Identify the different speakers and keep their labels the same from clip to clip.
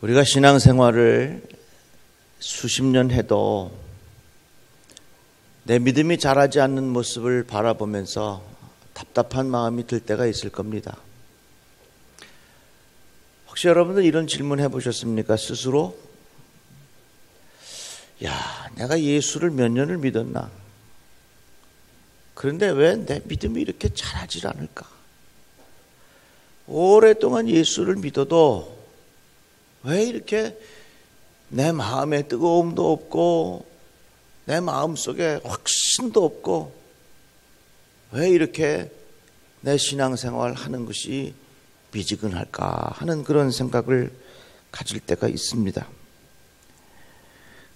Speaker 1: 우리가 신앙생활을 수십 년 해도 내 믿음이 자라지 않는 모습을 바라보면서 답답한 마음이 들 때가 있을 겁니다. 혹시 여러분들 이런 질문 해보셨습니까? 스스로? 내가 예수를 몇 년을 믿었나? 그런데 왜 내 믿음이 이렇게 자라질 않을까? 오랫동안 예수를 믿어도 왜 이렇게 내 마음에 뜨거움도 없고 내 마음속에 확신도 없고 왜 이렇게 내 신앙생활 하는 것이 미지근할까 하는 그런 생각을 가질 때가 있습니다.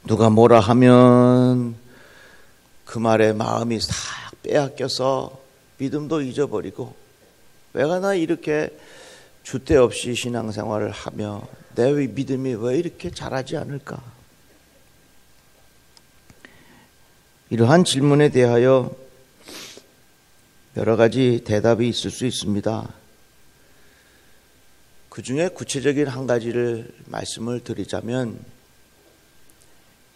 Speaker 1: 누가 뭐라 하면 그 말에 마음이 싹 빼앗겨서 믿음도 잊어버리고 내가 나 이렇게 주대 없이 신앙생활을 하며 내 믿음이 왜 이렇게 자라지 않을까? 이러한 질문에 대하여 여러 가지 대답이 있을 수 있습니다. 그 중에 구체적인 한 가지를 말씀을 드리자면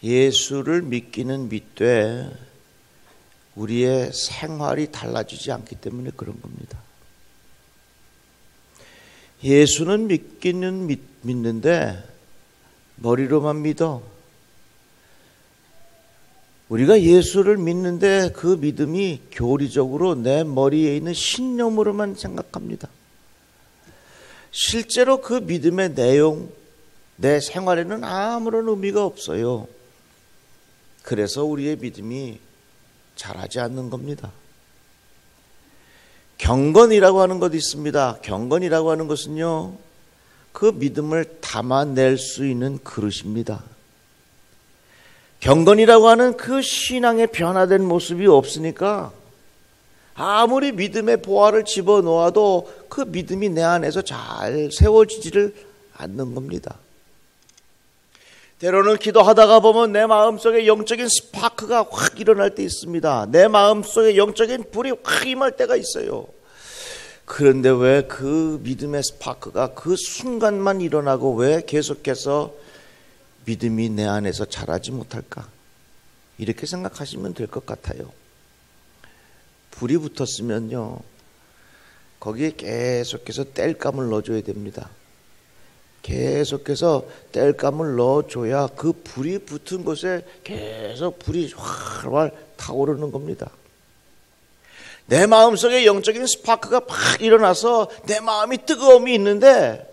Speaker 1: 예수를 믿기는 믿되 우리의 생활이 달라지지 않기 때문에 그런 겁니다. 예수는 믿기는 믿는데 머리로만 믿어. 우리가 예수를 믿는데 그 믿음이 교리적으로 내 머리에 있는 신념으로만 생각합니다. 실제로 그 믿음의 내용, 내 생활에는 아무런 의미가 없어요. 그래서 우리의 믿음이 자라지 않는 겁니다. 경건이라고 하는 것이 있습니다. 경건이라고 하는 것은요, 그 믿음을 담아낼 수 있는 그릇입니다. 경건이라고 하는 그 신앙의 변화된 모습이 없으니까 아무리 믿음의 보화를 집어넣어도 그 믿음이 내 안에서 잘 세워지지를 않는 겁니다. 때로는 기도하다가 보면 내 마음속에 영적인 스파크가 확 일어날 때 있습니다. 내 마음속에 영적인 불이 확 임할 때가 있어요. 그런데 왜 그 믿음의 스파크가 그 순간만 일어나고 왜 계속해서 믿음이 내 안에서 자라지 못할까? 이렇게 생각하시면 될 것 같아요. 불이 붙었으면요, 거기에 계속해서 땔감을 넣어줘야 됩니다. 계속해서 땔감을 넣어줘야 그 불이 붙은 곳에 계속 불이 활활 타오르는 겁니다. 내 마음속에 영적인 스파크가 팍 일어나서 내 마음이 뜨거움이 있는데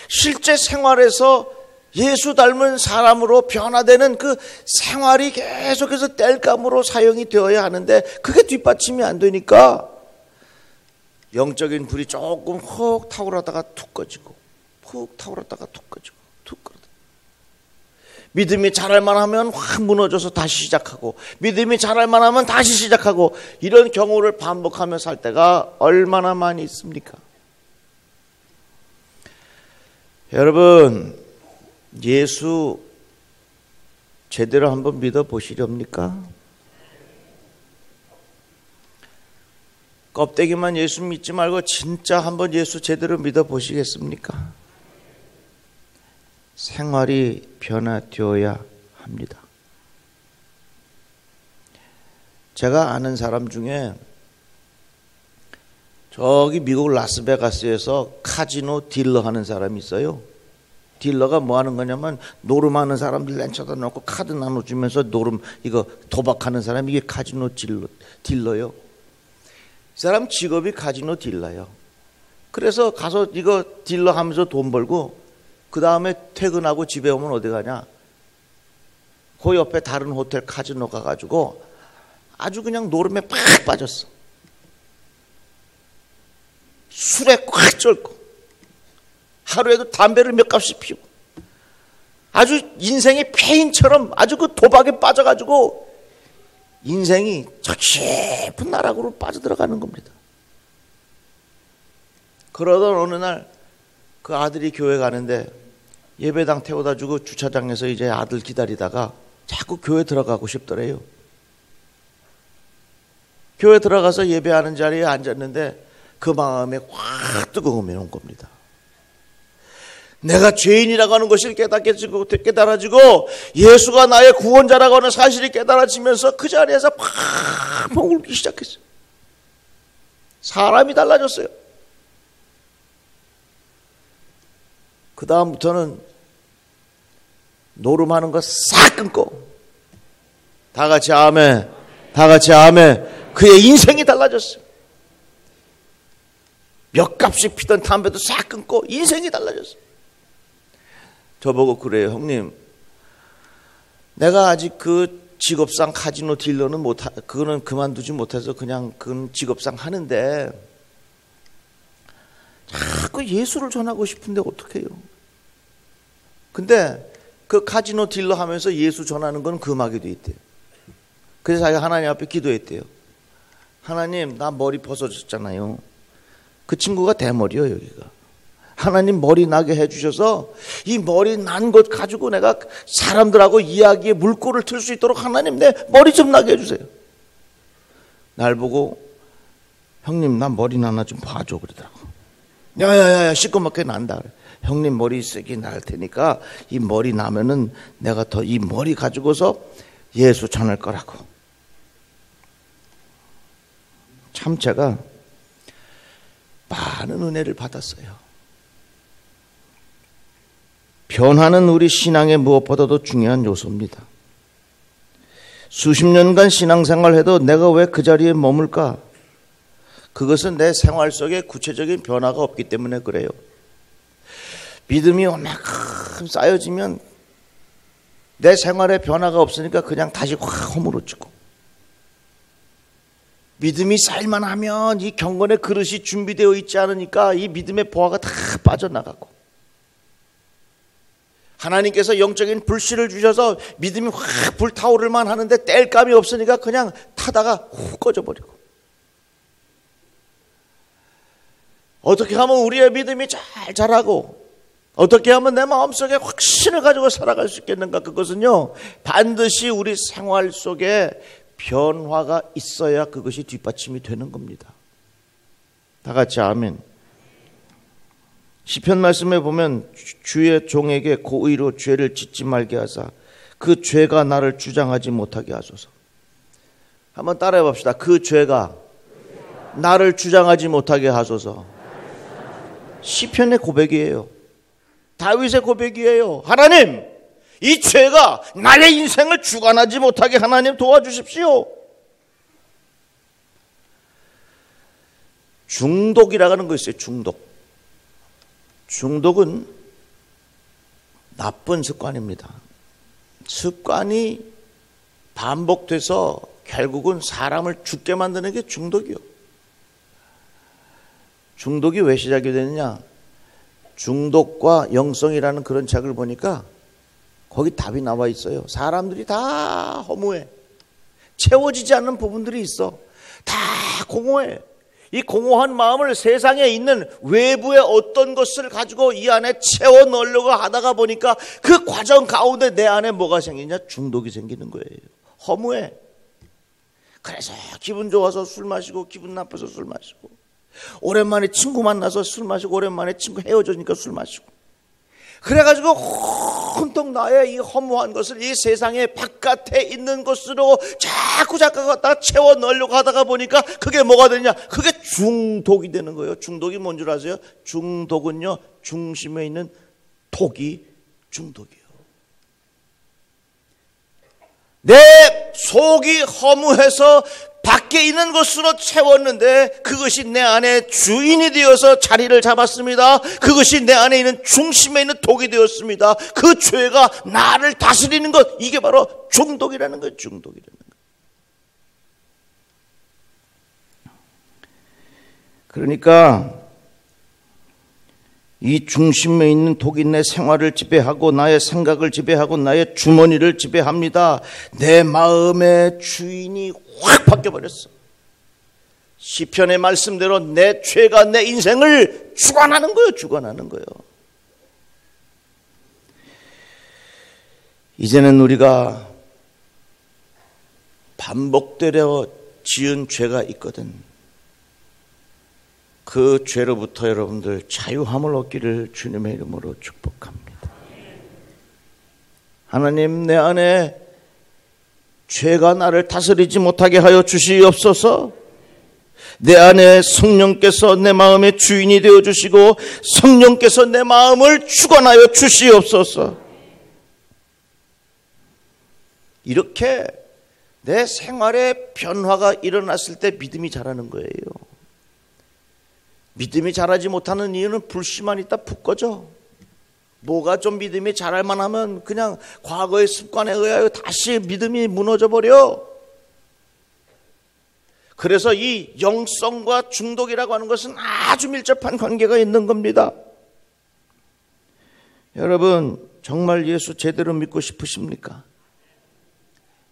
Speaker 1: 실제 생활에서 예수 닮은 사람으로 변화되는 그 생활이 계속해서 땔감으로 사용이 되어야 하는데 그게 뒷받침이 안 되니까 영적인 불이 조금 훅 타오르다가 툭 꺼지고 푹 타오르다가 툭 꺼지고 툭 꺼지고 믿음이 자랄만 하면 확 무너져서 다시 시작하고 믿음이 자랄만 하면 다시 시작하고 이런 경우를 반복하며 살 때가 얼마나 많이 있습니까? 여러분, 예수 제대로 한번 믿어보시렵니까? 껍데기만 예수 믿지 말고 진짜 한번 예수 제대로 믿어보시겠습니까? 생활이 변화되어야 합니다. 제가 아는 사람 중에 저기 미국 라스베가스에서 카지노 딜러 하는 사람이 있어요. 딜러가 뭐 하는 거냐면 노름하는 사람들 렌쳐다 놓고 카드 나눠주면서 노름 이거 도박하는 사람이 이게 카지노 딜러요. 이 사람 직업이 카지노 딜러요. 그래서 가서 이거 딜러 하면서 돈 벌고 그 다음에 퇴근하고 집에 오면 어디 가냐? 그 옆에 다른 호텔 카지노 가가지고 아주 그냥 노름에 팍 빠졌어. 술에 꽉 쩔고 하루에도 담배를 몇 갑씩 피우고 아주 인생의 폐인처럼 아주 그 도박에 빠져가지고 인생이 저 깊은 나락으로 빠져들어가는 겁니다. 그러던 어느 날 그 아들이 교회 가는데 예배당 태워다 주고 주차장에서 이제 아들 기다리다가 자꾸 교회 들어가고 싶더래요. 교회 들어가서 예배하는 자리에 앉았는데 그 마음에 확 뜨거움이 온 겁니다. 내가 죄인이라고 하는 것을 깨달아지고 예수가 나의 구원자라고 하는 사실이 깨달아지면서 그 자리에서 팍팍 울기 시작했어요. 사람이 달라졌어요. 그 다음부터는 노름하는 거 싹 끊고 다 같이 아멘, 다 같이 아멘. 그의 인생이 달라졌어요. 몇 값씩 피던 담배도 싹 끊고 인생이 달라졌어요. 저보고 그래요. 형님, 내가 아직 그 직업상 카지노 딜러는 그거는 그만두지 못해서 그냥 그 직업상 하는데 자꾸 예수를 전하고 싶은데 어떡해요? 근데 그 카지노 딜러 하면서 예수 전하는 건 금하게 돼 있대요. 그래서 자기가 하나님 앞에 기도했대요. 하나님, 나 머리 벗어졌잖아요. 그 친구가 대머리요, 여기가. 하나님 머리 나게 해주셔서 이 머리 난 것 가지고 내가 사람들하고 이야기에 물꼬를 틀 수 있도록 하나님 내 머리 좀 나게 해주세요. 날 보고 형님 나 머리 나나 좀 봐줘 그러더라고. 야야야 시꺼멓게 난다. 형님 머리 쓰기 날 테니까 이 머리 나면은 내가 더 이 머리 가지고서 예수 전할 거라고. 참 제가 많은 은혜를 받았어요. 변화는 우리 신앙의 무엇보다도 중요한 요소입니다. 수십 년간 신앙생활해도 내가 왜 그 자리에 머물까? 그것은 내 생활 속에 구체적인 변화가 없기 때문에 그래요. 믿음이 얼마큼 쌓여지면 내 생활에 변화가 없으니까 그냥 다시 확 허물어지고, 믿음이 쌓일만 하면 이 경건의 그릇이 준비되어 있지 않으니까 이 믿음의 보화가 다 빠져나가고, 하나님께서 영적인 불씨를 주셔서 믿음이 확 불타오를만 하는데 뗄감이 없으니까 그냥 타다가 훅 꺼져버리고, 어떻게 하면 우리의 믿음이 잘 자라고 어떻게 하면 내 마음속에 확신을 가지고 살아갈 수 있겠는가? 그것은요, 반드시 우리 생활 속에 변화가 있어야 그것이 뒷받침이 되는 겁니다. 다 같이 아멘. 시편 말씀에 보면 주의 종에게 고의로 죄를 짓지 말게 하사 그 죄가 나를 주장하지 못하게 하소서. 한번 따라해 봅시다. 그 죄가 나를 주장하지 못하게 하소서. 시편의 고백이에요. 다윗의 고백이에요. 하나님, 이 죄가 나의 인생을 주관하지 못하게 하나님 도와주십시오. 중독이라고 하는 거 있어요. 중독은 나쁜 습관입니다. 습관이 반복돼서 결국은 사람을 죽게 만드는 게 중독이요. 중독이 왜 시작이 되느냐? 중독과 영성이라는 그런 책을 보니까 거기 답이 나와 있어요. 사람들이 다 허무해. 채워지지 않는 부분들이 있어. 다 공허해. 이 공허한 마음을 세상에 있는 외부의 어떤 것을 가지고 이 안에 채워 넣으려고 하다가 보니까 그 과정 가운데 내 안에 뭐가 생기냐? 중독이 생기는 거예요. 허무해. 그래서 기분 좋아서 술 마시고 기분 나빠서 술 마시고, 오랜만에 친구 만나서 술 마시고, 오랜만에 친구 헤어지니까 술 마시고, 그래가지고 혼통 나의 이 허무한 것을 이 세상의 바깥에 있는 것으로 자꾸 갖다 채워 넣으려고 하다가 보니까 그게 뭐가 되냐? 그게 중독이 되는 거예요. 중독이 뭔 줄 아세요? 중독은요, 중심에 있는 독이 중독이에요. 내 속이 허무해서 밖에 있는 것으로 채웠는데 그것이 내 안에 주인이 되어서 자리를 잡았습니다. 그것이 내 안에 있는 중심에 있는 독이 되었습니다. 그 죄가 나를 다스리는 것, 이게 바로 중독이라는 거예요. 중독이라는 것. 그러니까 이 중심에 있는 독이 내 생활을 지배하고 나의 생각을 지배하고 나의 주머니를 지배합니다. 내 마음의 주인이 확 바뀌어버렸어. 시편의 말씀대로 내 죄가 내 인생을 주관하는 거예요. 주관하는 거예요. 이제는 우리가 반복되려 지은 죄가 있거든. 그 죄로부터 여러분들 자유함을 얻기를 주님의 이름으로 축복합니다. 하나님, 내 안에 죄가 나를 다스리지 못하게 하여 주시옵소서. 내 안에 성령께서 내 마음의 주인이 되어 주시고 성령께서 내 마음을 주관하여 주시옵소서. 이렇게 내 생활에 변화가 일어났을 때 믿음이 자라는 거예요. 믿음이 자라지 못하는 이유는 불씨만 있다 푹 꺼져. 뭐가 좀 믿음이 자랄 만하면 그냥 과거의 습관에 의하여 다시 믿음이 무너져 버려. 그래서 이 영성과 중독이라고 하는 것은 아주 밀접한 관계가 있는 겁니다. 여러분, 정말 예수 제대로 믿고 싶으십니까?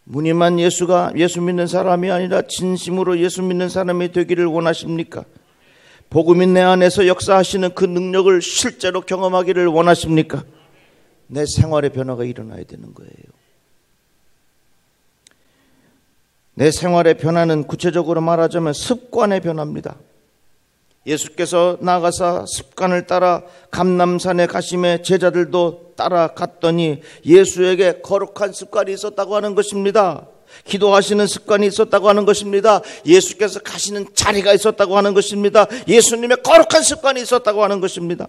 Speaker 1: 무늬만 예수 믿는 사람이 아니라 진심으로 예수 믿는 사람이 되기를 원하십니까? 복음이 내 안에서 역사하시는 그 능력을 실제로 경험하기를 원하십니까? 내 생활의 변화가 일어나야 되는 거예요. 내 생활의 변화는 구체적으로 말하자면 습관의 변화입니다. 예수께서 나가사 습관을 따라 감람산에 가심에 제자들도 따라갔더니 예수에게 거룩한 습관이 있었다고 하는 것입니다. 기도하시는 습관이 있었다고 하는 것입니다. 예수께서 가시는 자리가 있었다고 하는 것입니다. 예수님의 거룩한 습관이 있었다고 하는 것입니다.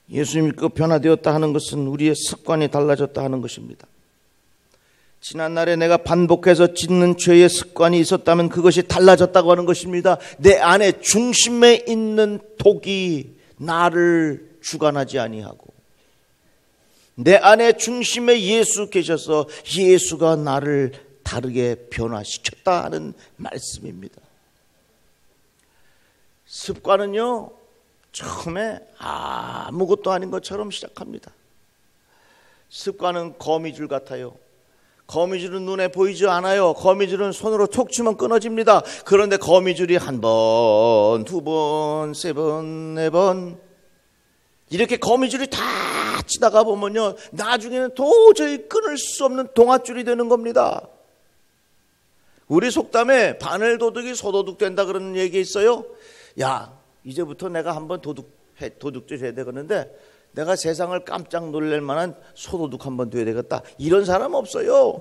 Speaker 1: 예수 믿고 변화되었다 하는 것은 우리의 습관이 달라졌다 하는 것입니다. 지난날에 내가 반복해서 짓는 죄의 습관이 있었다면 그것이 달라졌다고 하는 것입니다. 내 안에 중심에 있는 독이 나를 주관하지 아니하고 내 안에 중심에 예수 계셔서 예수가 나를 다르게 변화시켰다 하는 말씀입니다. 습관은요, 처음에 아무것도 아닌 것처럼 시작합니다. 습관은 거미줄 같아요. 거미줄은 눈에 보이지 않아요. 거미줄은 손으로 톡 치면 끊어집니다. 그런데 거미줄이 한 번, 두 번, 세 번, 네 번 이렇게 거미줄이 다 치다가 보면요, 나중에는 도저히 끊을 수 없는 동아줄이 되는 겁니다. 우리 속담에 바늘 도둑이 소도둑 된다 그러는 얘기 있어요. 야, 이제부터 내가 한번 도둑질 해야 되겠는데 내가 세상을 깜짝 놀랄 만한 소도둑 한번 돼야 되겠다. 이런 사람 없어요.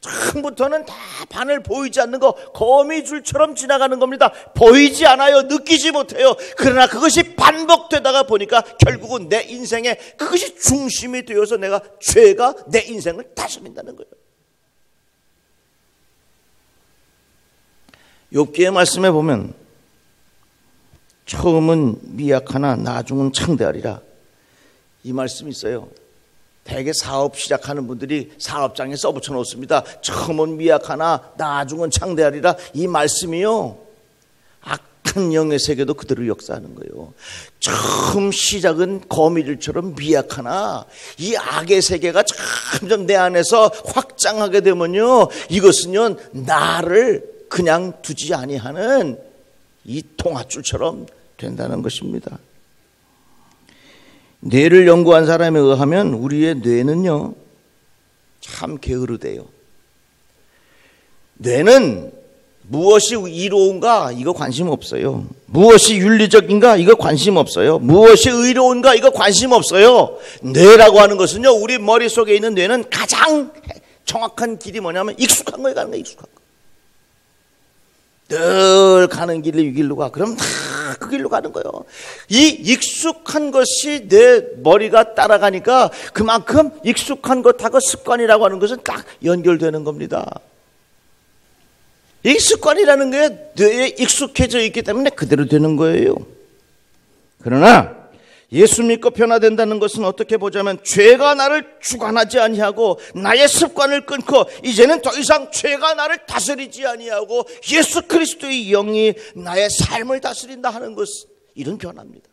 Speaker 1: 처음부터는 다 바늘 보이지 않는 거 거미줄처럼 지나가는 겁니다. 보이지 않아요. 느끼지 못해요. 그러나 그것이 반복되다가 보니까 결국은 내 인생에 그것이 중심이 되어서 내가 죄가 내 인생을 다스린다는 거예요. 욥기의 말씀에 보면 처음은 미약하나 나중은 창대하리라 이 말씀이 있어요. 대개 사업 시작하는 분들이 사업장에 써붙여 놓습니다. 처음은 미약하나 나중은 창대하리라 이 말씀이요, 악한 영의 세계도 그대로 역사하는 거예요. 처음 시작은 거미줄처럼 미약하나 이 악의 세계가 점점 내 안에서 확장하게 되면요, 이것은요 나를 그냥 두지 아니하는 이 동아줄처럼 된다는 것입니다. 뇌를 연구한 사람에 의하면 우리의 뇌는요 참 게으르대요. 뇌는 무엇이 이로운가 이거 관심 없어요. 무엇이 윤리적인가 이거 관심 없어요. 무엇이 의로운가 이거 관심 없어요. 뇌라고 하는 것은요, 우리 머릿속에 있는 뇌는 가장 정확한 길이 뭐냐면 익숙한 거에 가는 거예요. 익숙한 거. 늘 가는 길로 이 길로 가. 그럼 다 그 길로 가는 거예요. 이 익숙한 것이 내 머리가 따라가니까 그만큼 익숙한 것하고 습관이라고 하는 것은 딱 연결되는 겁니다. 이 습관이라는 게 뇌에 익숙해져 있기 때문에 그대로 되는 거예요. 그러나 예수 믿고 변화된다는 것은 어떻게 보자면 죄가 나를 주관하지 아니하고 나의 습관을 끊고 이제는 더 이상 죄가 나를 다스리지 아니하고 예수 그리스도의 영이 나의 삶을 다스린다 하는 것, 이런 변화입니다.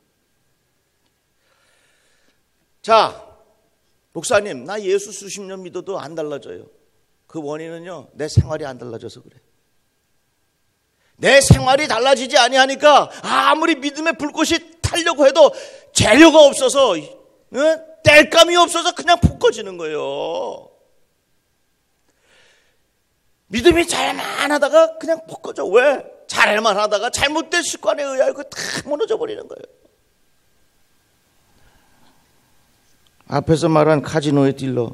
Speaker 1: 자, 목사님, 나 예수 수십 년 믿어도 안 달라져요. 그 원인은요, 내 생활이 안 달라져서 그래. 내 생활이 달라지지 아니하니까 아무리 믿음의 불꽃이 타려고 해도 재료가 없어서, 땔감이 없어서 그냥 푹 꺼지는 거예요. 믿음이 잘만 하다가 그냥 푹 꺼져. 왜? 잘할만 하다가 잘못된 습관에 의하여 그 다 무너져 버리는 거예요. 앞에서 말한 카지노의 딜러,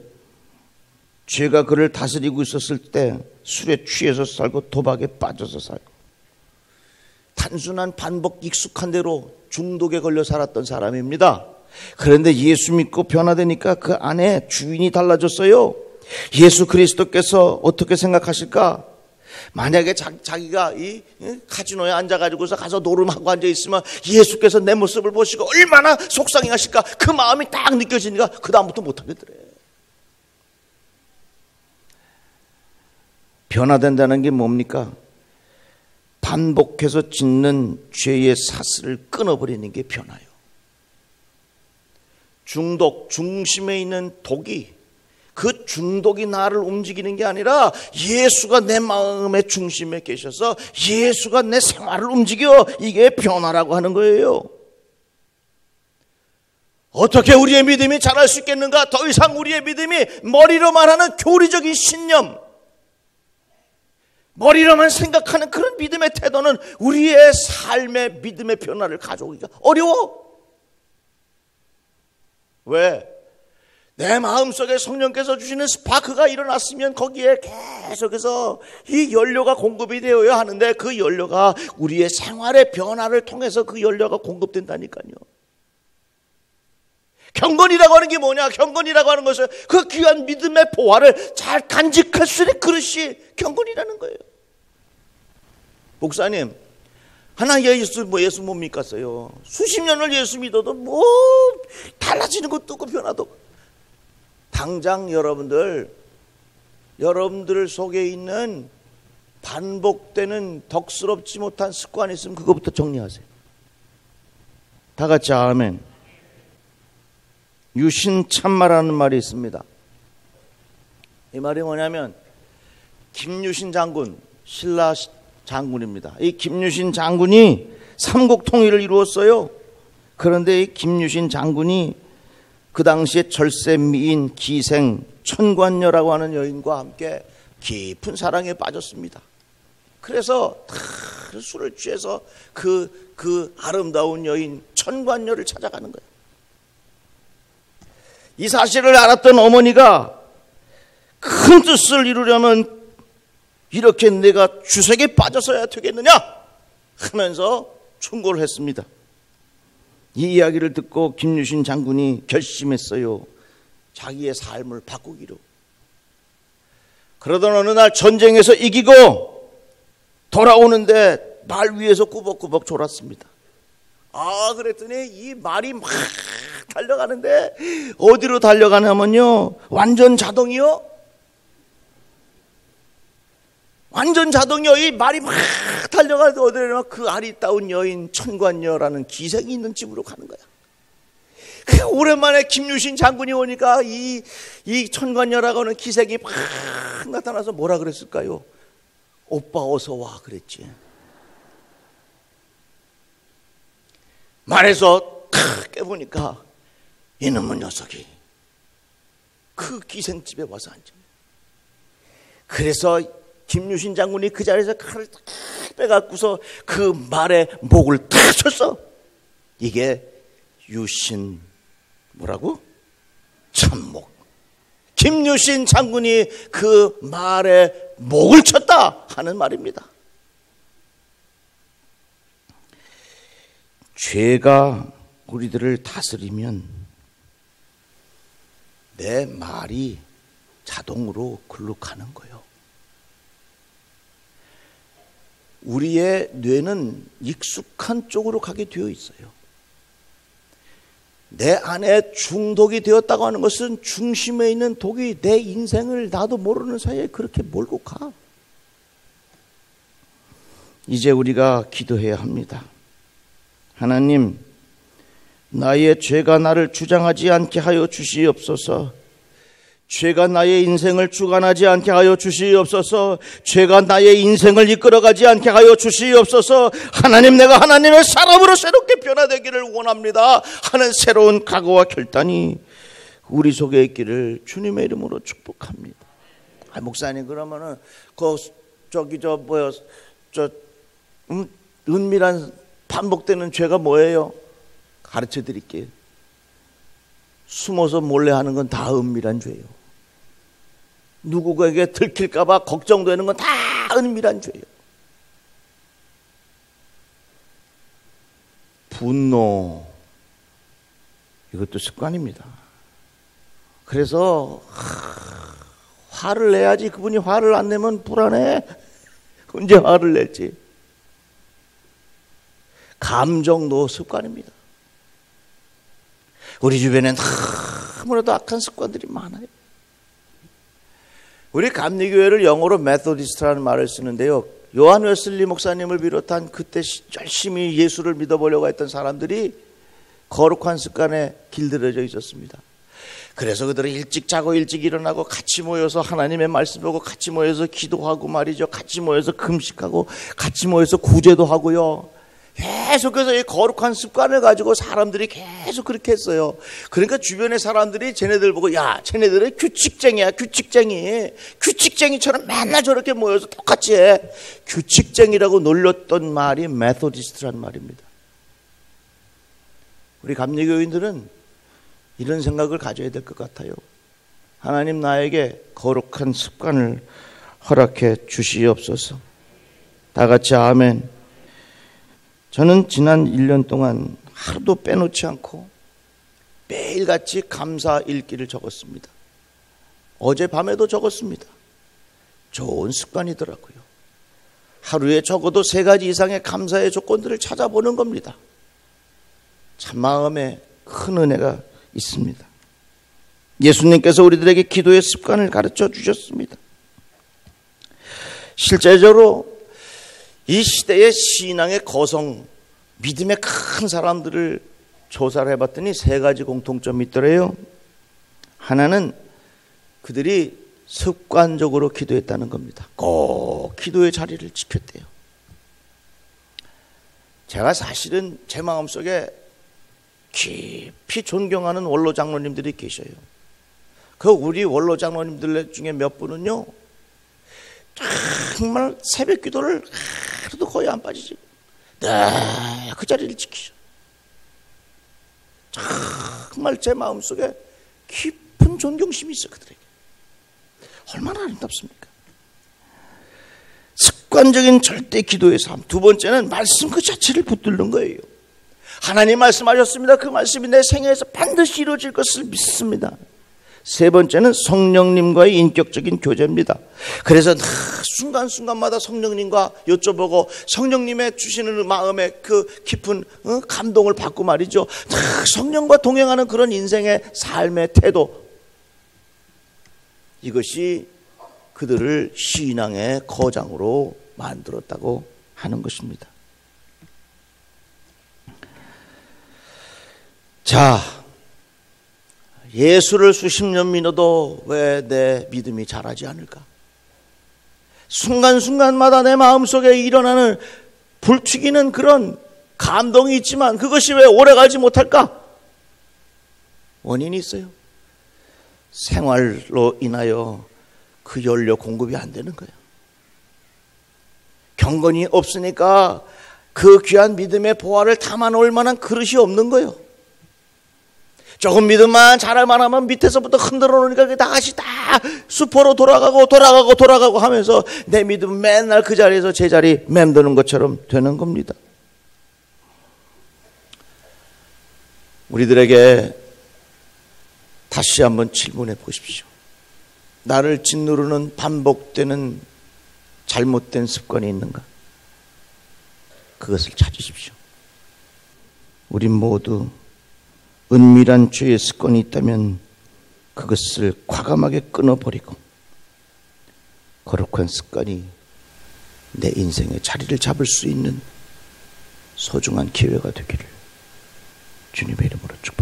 Speaker 1: 죄가 그를 다스리고 있었을 때 술에 취해서 살고 도박에 빠져서 살고 단순한 반복 익숙한 대로 중독에 걸려 살았던 사람입니다. 그런데 예수 믿고 변화되니까 그 안에 주인이 달라졌어요. 예수 그리스도께서 어떻게 생각하실까? 만약에 자기가 이 카지노에 앉아가지고서 가서 노름하고 앉아있으면 예수께서 내 모습을 보시고 얼마나 속상해하실까? 그 마음이 딱 느껴지니까 그 다음부터 못하겠더래. 변화된다는 게 뭡니까? 반복해서 짓는 죄의 사슬을 끊어버리는 게 변화요. 중독, 중심에 있는 독이, 그 중독이 나를 움직이는 게 아니라 예수가 내 마음의 중심에 계셔서 예수가 내 생활을 움직여. 이게 변화라고 하는 거예요. 어떻게 우리의 믿음이 자랄 수 있겠는가? 더 이상 우리의 믿음이 머리로만 하는 교리적인 신념, 머리로만 생각하는 그런 믿음의 태도는 우리의 삶의 믿음의 변화를 가져오기가 어려워. 왜? 내 마음속에 성령께서 주시는 스파크가 일어났으면 거기에 계속해서 이 연료가 공급이 되어야 하는데 그 연료가 우리의 생활의 변화를 통해서 그 연료가 공급된다니까요. 경건이라고 하는 게 뭐냐? 경건이라고 하는 것은 그 귀한 믿음의 보화를 잘 간직할 수 있는 그릇이 경건이라는 거예요. 목사님, 하나 예수 못 믿겠어요. 수십 년을 예수 믿어도 뭐 달라지는 것도 없고 변화도 없고. 당장 여러분들 속에 있는 반복되는 덕스럽지 못한 습관이 있으면 그것부터 정리하세요. 다 같이 아멘. 유신참마라는 말이 있습니다. 이 말이 뭐냐면 김유신 장군, 신라 장군입니다. 이 김유신 장군이 삼국 통일을 이루었어요. 그런데 이 김유신 장군이 그 당시에 절세 미인 기생 천관녀라고 하는 여인과 함께 깊은 사랑에 빠졌습니다. 그래서 다 술을 취해서 그 아름다운 여인 천관녀를 찾아가는 거예요. 이 사실을 알았던 어머니가 큰 뜻을 이루려면 이렇게 내가 주색에 빠져서야 되겠느냐 하면서 충고를 했습니다. 이 이야기를 듣고 김유신 장군이 결심했어요. 자기의 삶을 바꾸기로. 그러던 어느 날 전쟁에서 이기고 돌아오는데 말 위에서 꾸벅꾸벅 졸았습니다. 그랬더니 이 말이 막 달려가는데 어디로 달려가냐면요, 완전 자동이요. 완전 자동이요. 이 말이 막 달려가는데 어디로 그 아리따운 여인 천관녀라는 기생이 있는 집으로 가는 거야. 오랜만에 김유신 장군이 오니까 이 천관녀라고 하는 기생이 막 나타나서 뭐라 그랬을까요? 오빠 어서 와 그랬지. 말해서 탁 깨보니까 이놈의 녀석이 그 기생집에 와서 앉아. 그래서 김유신 장군이 그 자리에서 칼을 탁 빼갖고서 그 말의 목을 탁 쳤어. 이게 유신 뭐라고? 참목. 김유신 장군이 그 말의 목을 쳤다 하는 말입니다. 죄가 우리들을 다스리면 내 말이 자동으로 글로 가는 거예요. 우리의 뇌는 익숙한 쪽으로 가게 되어 있어요. 내 안에 중독이 되었다고 하는 것은 중심에 있는 독이 내 인생을 나도 모르는 사이에 그렇게 몰고 가. 이제 우리가 기도해야 합니다. 하나님, 나의 죄가 나를 주장하지 않게 하여 주시옵소서. 죄가 나의 인생을 주관하지 않게 하여 주시옵소서. 죄가 나의 인생을 이끌어가지 않게 하여 주시옵소서. 하나님, 내가 하나님의 사람으로 새롭게 변화되기를 원합니다 하는 새로운 각오와 결단이 우리 속에 있기를 주님의 이름으로 축복합니다. 목사님, 그러면은 은밀한 반복되는 죄가 뭐예요? 가르쳐 드릴게요. 숨어서 몰래 하는 건 다 은밀한 죄예요. 누구에게 들킬까 봐 걱정되는 건 다 은밀한 죄예요. 분노, 이것도 습관입니다. 그래서 화를 내야지. 그분이 화를 안 내면 불안해. 언제 화를 낼지. 감정도 습관입니다. 우리 주변엔 아무래도 악한 습관들이 많아요. 우리 감리교회를 영어로 메소디스트라는 말을 쓰는데요, 요한 웨슬리 목사님을 비롯한 그때 열심히 예수를 믿어보려고 했던 사람들이 거룩한 습관에 길들여져 있었습니다. 그래서 그들은 일찍 자고 일찍 일어나고 같이 모여서 하나님의 말씀 보고 같이 모여서 기도하고 말이죠. 같이 모여서 금식하고 같이 모여서 구제도 하고요. 계속해서 이 거룩한 습관을 가지고 사람들이 계속 그렇게 했어요. 그러니까 주변의 사람들이 쟤네들 보고, 야, 쟤네들은 규칙쟁이야, 규칙쟁이. 규칙쟁이처럼 맨날 저렇게 모여서 똑같이 해. 규칙쟁이라고 놀렸던 말이 메소디스트라는 말입니다. 우리 감리교인들은 이런 생각을 가져야 될 것 같아요. 하나님, 나에게 거룩한 습관을 허락해 주시옵소서. 다 같이 아멘. 저는 지난 1년 동안 하루도 빼놓지 않고 매일같이 감사 일기를 적었습니다. 어젯밤에도 적었습니다. 좋은 습관이더라고요. 하루에 적어도 3가지 이상의 감사의 조건들을 찾아보는 겁니다. 참 마음에 큰 은혜가 있습니다. 예수님께서 우리들에게 기도의 습관을 가르쳐 주셨습니다. 실제적으로 이 시대의 신앙의 거성, 믿음의 큰 사람들을 조사를 해봤더니 3가지 공통점이 있더래요. 하나는 그들이 습관적으로 기도했다는 겁니다. 꼭 기도의 자리를 지켰대요. 제가 사실은 제 마음속에 깊이 존경하는 원로 장로님들이 계셔요. 그 우리 원로 장로님들 중에 몇 분은요, 정말 새벽 기도를 하루도 거의 안 빠지지. 그 자리를 지키셔. 정말 제 마음속에 깊은 존경심이 있어 그들에게. 얼마나 아름답습니까? 습관적인 절대 기도의 삶. 2번째는 말씀 그 자체를 붙들는 거예요. 하나님 말씀하셨습니다. 그 말씀이 내 생애에서 반드시 이루어질 것을 믿습니다. 3번째는 성령님과의 인격적인 교제입니다. 그래서 순간순간마다 성령님과 여쭤보고 성령님의 주시는 마음의 그 깊은 감동을 받고 말이죠. 성령과 동행하는 그런 인생의 삶의 태도, 이것이 그들을 신앙의 거장으로 만들었다고 하는 것입니다. 자, 예수를 수십 년 믿어도 왜 내 믿음이 자라지 않을까? 순간순간마다 내 마음속에 일어나는 불튀기는 그런 감동이 있지만 그것이 왜 오래가지 못할까? 원인이 있어요. 생활로 인하여 그 연료 공급이 안 되는 거예요. 경건이 없으니까 그 귀한 믿음의 보화를 담아놓을 만한 그릇이 없는 거예요. 조금 믿음만 잘할만 하면 밑에서부터 흔들어 놓으니까 다시 다 수포로 돌아가고 하면서 내 믿음은 맨날 그 자리에서 제자리 맴도는 것처럼 되는 겁니다. 우리들에게 다시 한번 질문해 보십시오. 나를 짓누르는 반복되는 잘못된 습관이 있는가? 그것을 찾으십시오. 우린 모두 은밀한 죄의 습관이 있다면 그것을 과감하게 끊어버리고 거룩한 습관이 내 인생의 자리를 잡을 수 있는 소중한 기회가 되기를 주님의 이름으로 축복합니다.